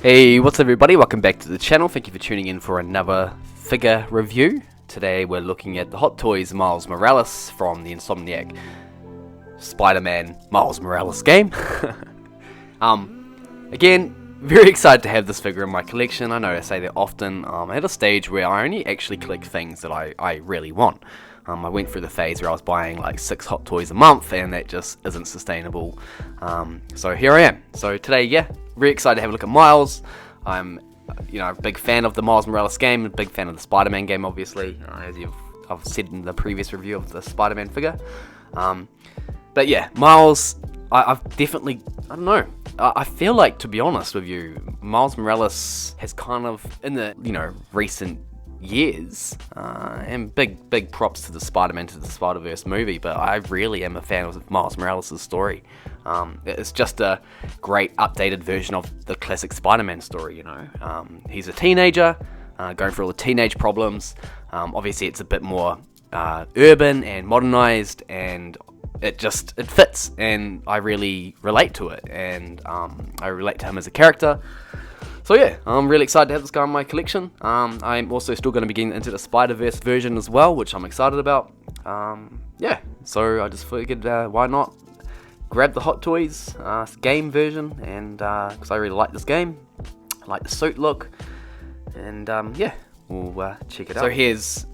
Hey, what's up everybody? Welcome back to the channel. Thank you for tuning in for another figure review. Today we're looking at the Hot Toys Miles Morales from the Insomniac Spider-Man Miles Morales game. Again, very excited to have this figure in my collection. I know I say that often. I'm at a stage where I only actually collect things that I really want. I went through the phase where I was buying like 6 Hot Toys a month, and that just isn't sustainable. So here I am. So today, yeah, very excited to have a look at Miles. I'm, a big fan of the Miles Morales game, a big fan of the Spider-Man game, obviously, as I've said in the previous review of the Spider-Man figure. But yeah, Miles, I've definitely, I don't know. I feel like, to be honest with you, Miles Morales has kind of, in the, recent years, and big props to the Spider-Man to the Spider-Verse movie, but I really am a fan of Miles Morales' story. It's just a great updated version of the classic Spider-Man story, He's a teenager, going through all the teenage problems. Obviously it's a bit more urban and modernized, and it fits, and I really relate to it, and I relate to him as a character. So yeah, I'm really excited to have this guy in my collection. I'm also still going to be getting into the Spider-Verse version as well, which I'm excited about. Yeah, so I just figured, why not grab the Hot Toys game version, and because I really like this game, I like the suit look, and yeah, we'll check it out. So here's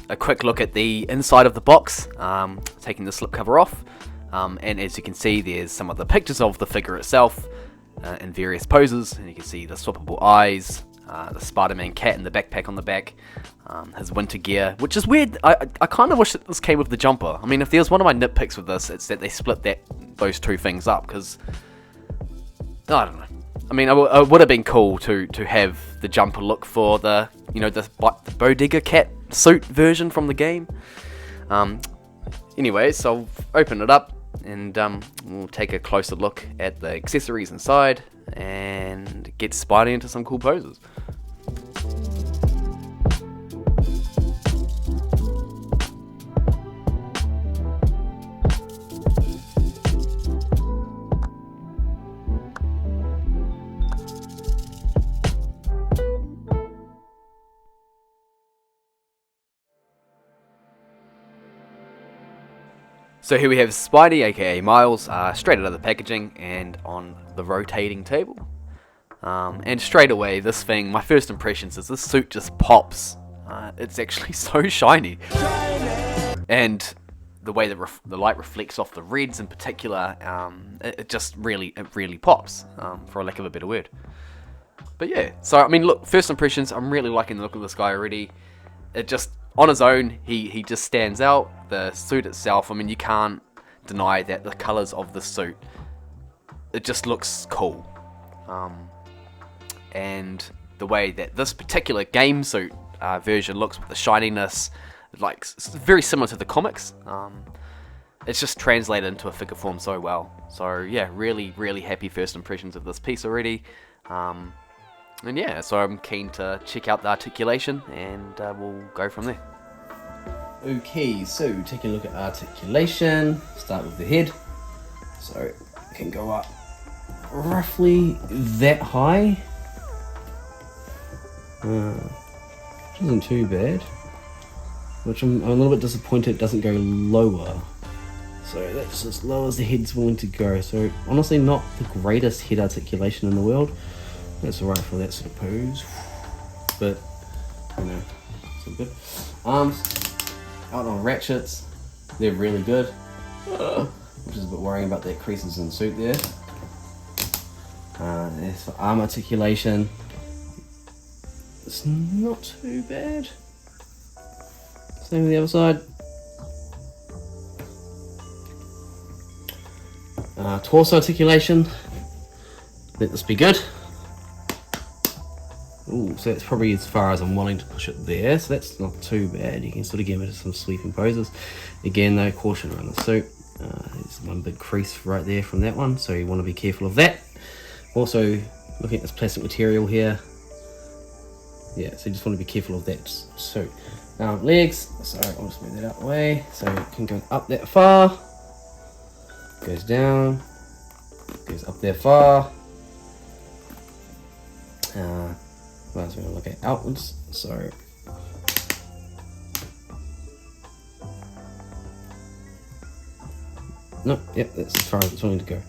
a quick look at the inside of the box, taking the slipcover off, and as you can see, there's some of the pictures of the figure itself, in various poses, and you can see the swappable eyes, the Spider-Man cat in the backpack on the back, his winter gear, which is weird. I kind of wish that this came with the jumper. I mean, if there's one of my nitpicks with this, it's that they split those two things up, because I don't know. I mean, it would have been cool to have the jumper look for the the bodega cat suit version from the game. Anyway, so I'll open it up, and we'll take a closer look at the accessories inside and get Spidey into some cool poses. So here we have Spidey, aka Miles, straight out of the packaging and on the rotating table. And straight away, this thing, my first impressions is this suit just pops. It's actually so shiny. And the way the light reflects off the reds in particular, it really pops, for a lack of a better word. But yeah, so I mean, look, first impressions, I'm really liking the look of this guy already. It just, on his own, he just stands out. The suit itself, I mean, you can't deny that the colors of the suit, it just looks cool. And the way that this particular game suit version looks with the shininess, like very similar to the comics. It's just translated into a figure form so well. So yeah, really happy first impressions of this piece already. And yeah, so I'm keen to check out the articulation, and we'll go from there. Okay, so taking a look at articulation, start with the head. So it can go up roughly that high, which isn't too bad, which I'm a little bit disappointed it doesn't go lower. So that's as low as the head's willing to go. So honestly, not the greatest head articulation in the world. That's alright for that sort of pose, but it's all good. Arms, out on ratchets, they're really good, which is a bit worrying about that creases in the suit there. As for arm articulation, it's not too bad. Same with the other side. Torso articulation, let this be good. Ooh, so that's probably as far as I'm willing to push it there, so that's not too bad. You can sort of get into some sweeping poses. Again though, caution around the suit. There's one big crease right there from that one, so you want to be careful of that. Also, looking at this plastic material here, Yeah, so you just want to be careful of that suit. Now legs, so I'll just move that out of the way. So it can go up that far, goes down, goes up that far. Well, we're going to look at outwards. So no, yep, that's as far as it's wanting to go.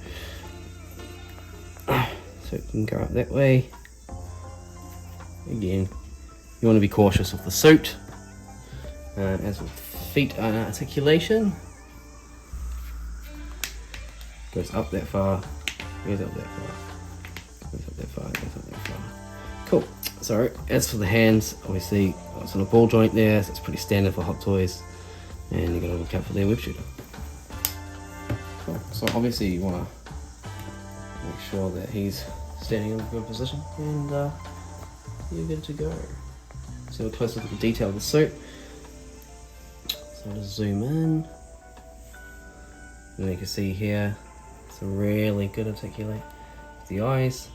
So it can go up that way. Again, you want to be cautious of the suit. As with feet and articulation, goes up that far, goes up that far, goes up that far, goes up that far. Cool. So as for the hands, obviously it's on a ball joint there, so it's pretty standard for Hot Toys, and you got to look out for their web shooter. Cool. So obviously you want to make sure that he's standing in a good position, and you're good to go. So a close look at the detail of the suit. So I'll just zoom in, and you can see here, it's a really good articulate the eyes.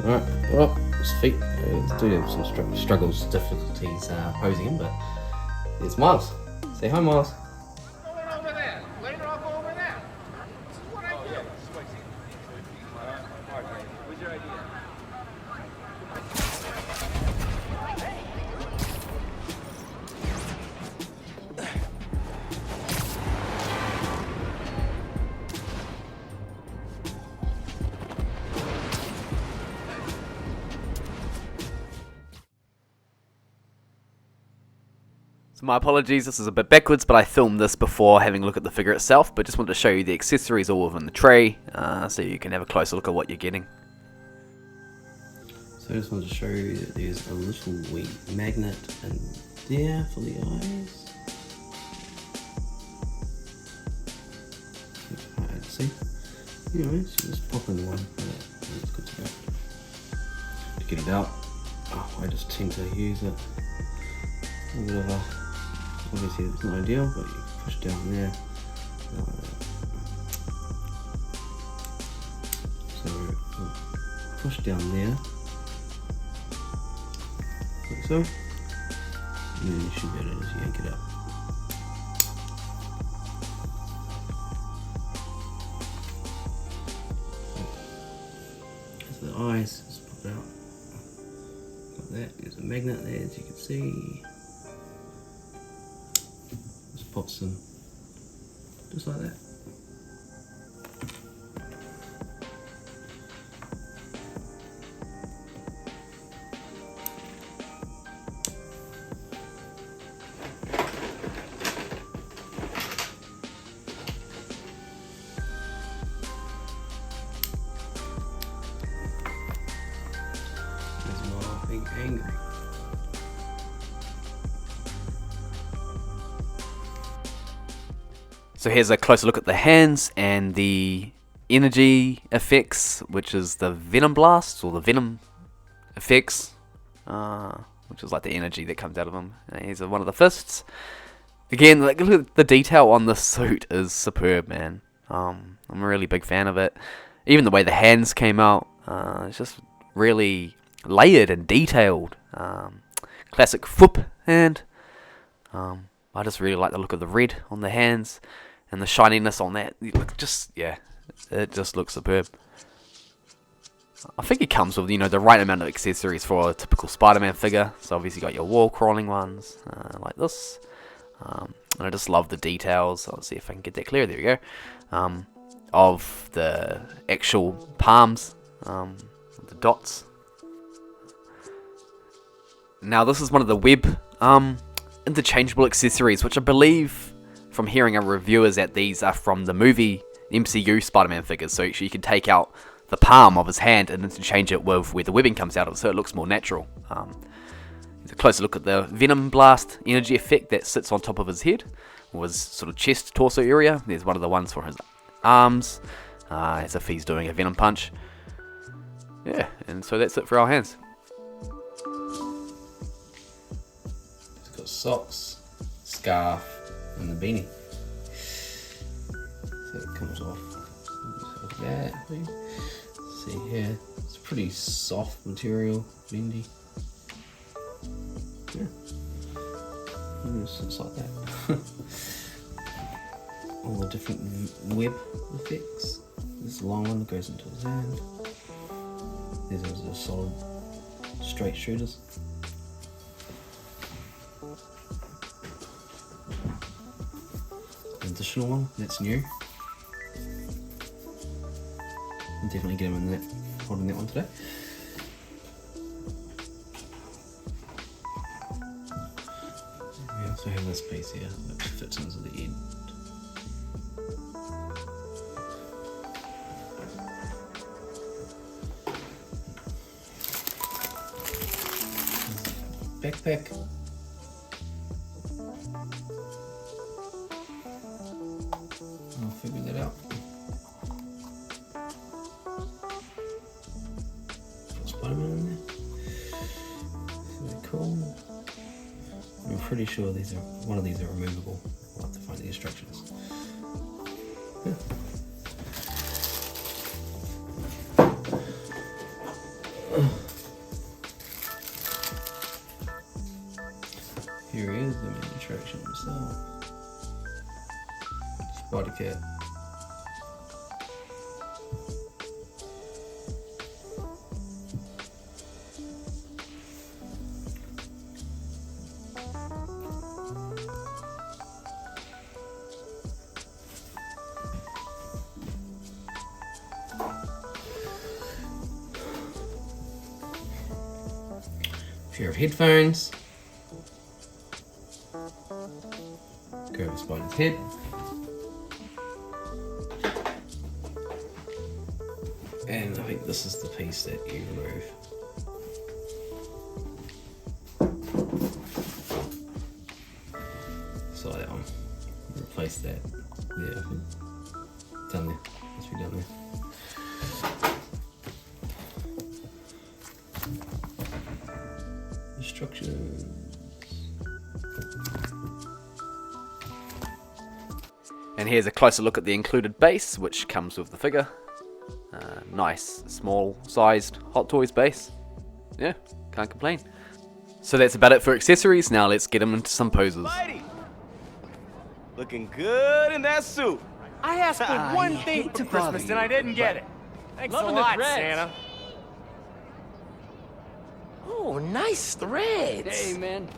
Alright, well, his feet do have some struggles, difficulties posing him, but there's Miles. Say hi, Miles. Going over there. Later I'll go over there. This is what I do. What's your idea? So my apologies, this is a bit backwards, but I filmed this before having a look at the figure itself, but just wanted to show you the accessories all within the tray, so you can have a closer look at what you're getting. So I just wanted to show you that there's a little wee magnet in there for the eyes. It's hard to see. Anyway, so just pop in one, and it's good to go. To get it out, I just tend to use it a bit of a, obviously it's not ideal, but you can push down there. So we'll push down there, like so, and then you should be able to just yank it up. So the eyes, just pop it out. Like that, there's a magnet there as you can see. Just pops in, just like that. There's more being angry. So here's a closer look at the hands and the energy effects, which is the Venom Blast, or the Venom effects, which is like the energy that comes out of them. Here's one of the fists. Again, like, look at the detail on this suit is superb, man. I'm a really big fan of it. Even the way the hands came out, it's just really layered and detailed. Classic foot hand. I just really like the look of the red on the hands and the shininess on that. It just looks superb. I think it comes with, the right amount of accessories for a typical Spider-Man figure. So obviously you got your wall crawling ones, like this. And I just love the details. I'll see if I can get that clear. There we go. Of the actual palms, the dots. Now this is one of the web interchangeable accessories, which I believe from hearing a review is that these are from the movie MCU Spider-Man figures. So actually you can take out the palm of his hand and interchange it with where the webbing comes out of, so it looks more natural. There's a closer look at the Venom Blast energy effect that sits on top of his head, or his sort of chest, torso area. There's one of the ones for his arms, as if he's doing a Venom punch. Yeah, and so that's it for our hands. It's got socks, scarf, and the beanie. So it comes off like that. See here, it's a pretty soft material, bendy. Yeah, it's like that. All the different web effects. This long one that goes into his hand. These are the solid, straight shooters. An additional one that's new. I'll definitely get him in that, holding that one today. We also have this piece here which fits into the end. Backpack. I'll figure that out. Spiderman in there. Very cool. I'm pretty sure one of these are removable. I'll have to find the instructions. Yeah. Here he is, the main attraction himself. Spider-Cat. Pair of headphones. Go over Spider's head. And I think this is the piece that you remove. So that one. Replace that. Yeah, I think. Done there. Must be done there. Instructions. And here's a closer look at the included base, which comes with the figure. Nice, small-sized Hot Toys base. Yeah, can't complain. So that's about it for accessories. Now let's get them into some poses. Spidey! Looking good in that suit. I asked for one thing for Christmas and I didn't get it. Thanks a lot, Santa. Oh, nice threads. Hey, man.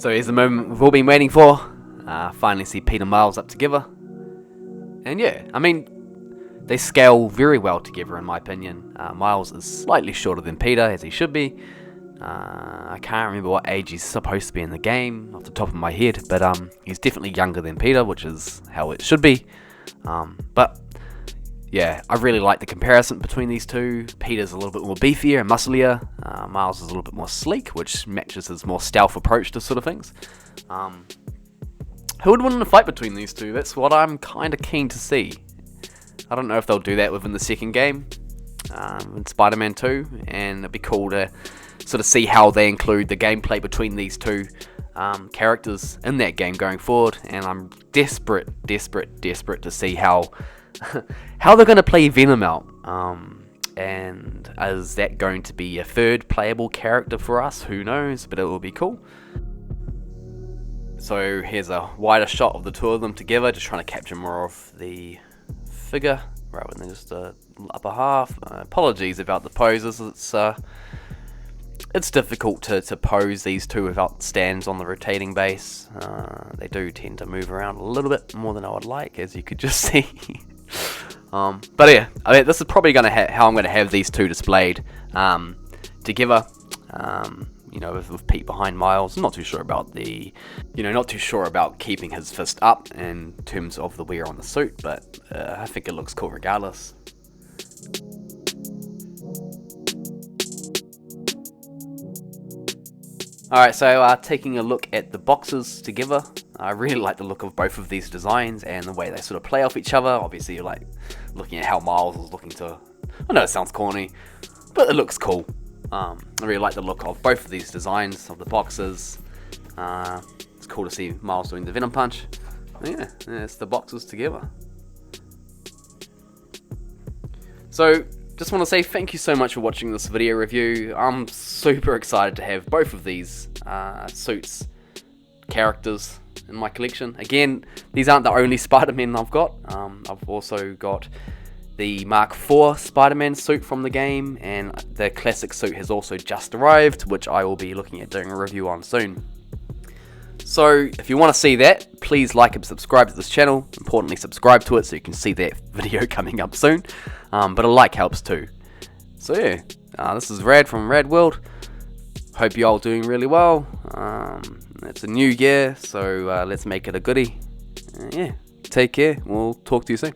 So here's the moment we've all been waiting for. Finally see Pete and Miles up together. And yeah, I mean, they scale very well together in my opinion. Miles is slightly shorter than Peter, as he should be. I can't remember what age he's supposed to be in the game off the top of my head, but he's definitely younger than Peter, which is how it should be. But yeah, I really like the comparison between these two. Peter's a little bit more beefier and musclier. Miles is a little bit more sleek, which matches his more stealth approach to sort of things. Who would win in a fight between these two? That's what I'm kind of keen to see. I don't know if they'll do that within the second game, in Spider-Man 2, and it'd be cool to sort of see how they include the gameplay between these two characters in that game going forward. And I'm desperate to see how how they're going to play Venom out. And is that going to be a third playable character for us? Who knows, but it will be cool. So here's a wider shot of the two of them together, just trying to capture more of the figure rather than just the upper half. Apologies about the poses. It's difficult to pose these two without stands on the rotating base. They do tend to move around a little bit more than I would like, as you could just see. But yeah, I mean, this is probably going to how I'm going to have these two displayed together. You know, with Pete behind Miles. Not too sure about keeping his fist up in terms of the wear on the suit, but I think it looks cool regardless. Alright, so taking a look at the boxes together, I really like the look of both of these designs and the way they sort of play off each other. Obviously, you're like looking at how Miles is looking to, I know it sounds corny, but it looks cool. I really like the look of both of these designs of the boxes. It's cool to see Miles doing the Venom Punch. Yeah, it's the boxes together. So, just want to say thank you so much for watching this video review. I'm super excited to have both of these suits characters in my collection. Again, these aren't the only Spider-Man I've got. I've also got the Mark IV Spider-Man suit from the game, and the classic suit has also just arrived, which I will be looking at doing a review on soon. So if you want to see that, please like and subscribe to this channel. Importantly, subscribe to it so you can see that video coming up soon. But a like helps too. So yeah, this is Rad from RADWORLD. Hope you all doing really well. It's a new year, so let's make it a goodie. Yeah, take care. We'll talk to you soon.